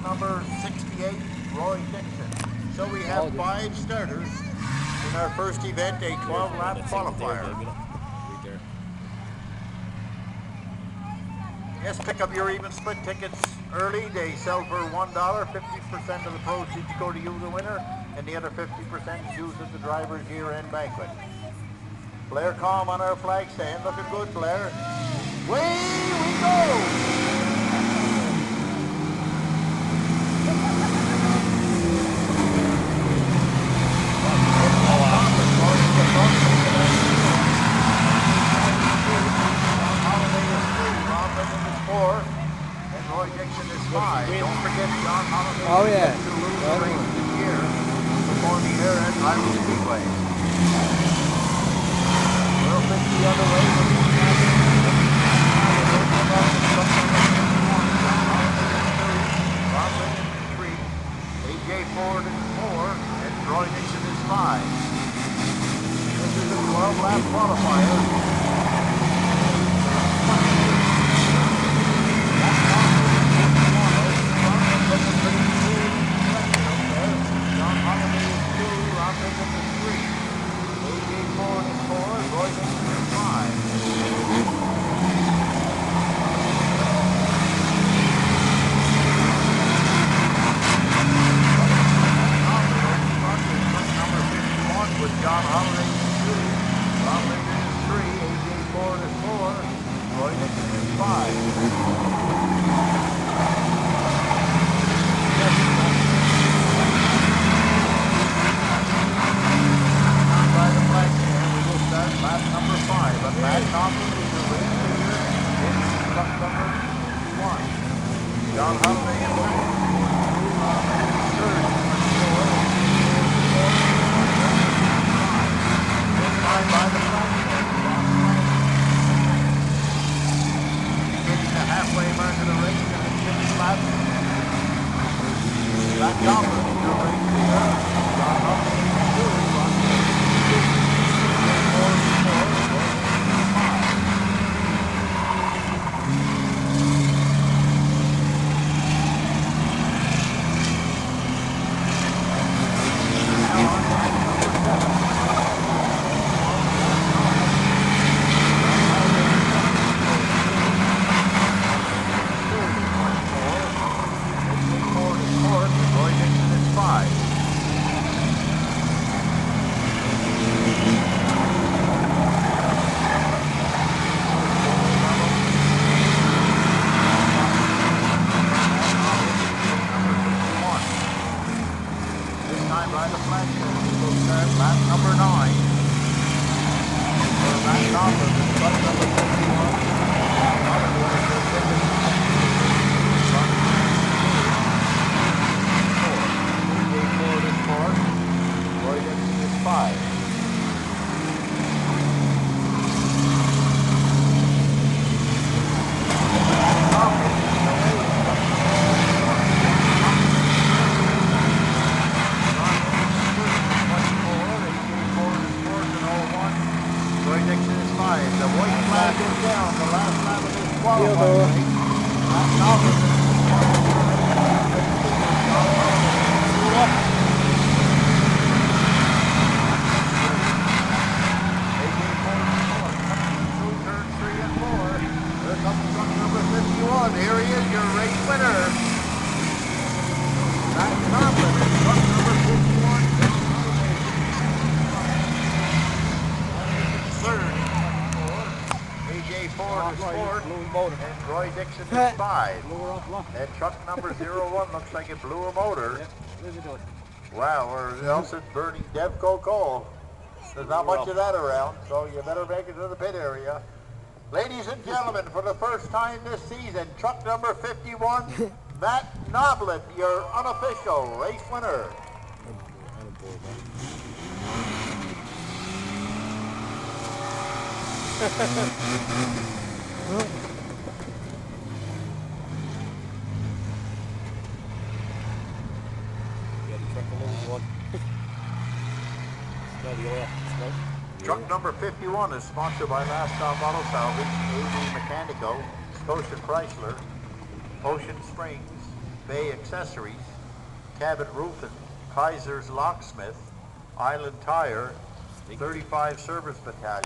number 68, Roy Dixon. So we have 5 starters in our first event, a 12-lap qualifier. Yes, pick up your even split tickets early. They sell for $1. 50% of the proceeds go to you, the winner, and the other 50% is used at the driver's year-end banquet. Blair Calm on our flag stand. Looking good, Blair. Away we go! Roy Dixon is 5. Don't forget John Holiday. Oh yeah. To lose the race this year performing here at Iowa Speedway. We'll pick the other way. Bob Lincoln is 3. AJ Ford is 4. And Roy Dixon is 5. This is a 12-lap qualifier. John Holiday is 2, Bob Lincoln is 3, AJ Ford is 4, Roy Dixon is 5. By the flag stand, we will start lap number 5. But Matt Thompson is the race leader in truck number 51. John Holiday is 3rd. By the flag stand. Getting the halfway mark of the race in the 6th lap. Matt Thompson is the race leader. John Holiday is 51. Here he is, your race winner. Matt Thompson in truck number 51. Third. AJ Ford is 4th. And Roy Dixon is 5. And truck number 01 looks like it blew a motor. Wow, or else it's burning Devco coal. There's not much of that around, so you better make it to the pit area. Ladies and gentlemen, for the first time this season, truck number 51, Matt Noblet, your unofficial race winner. Truck number 51 is sponsored by Last Stop Auto Salvage, AV Mechanico, Scotia Chrysler, Ocean Springs, Bay Accessories, Cabot Roofing, Kaiser's Locksmith, Island Tire, 35 Service Battalion.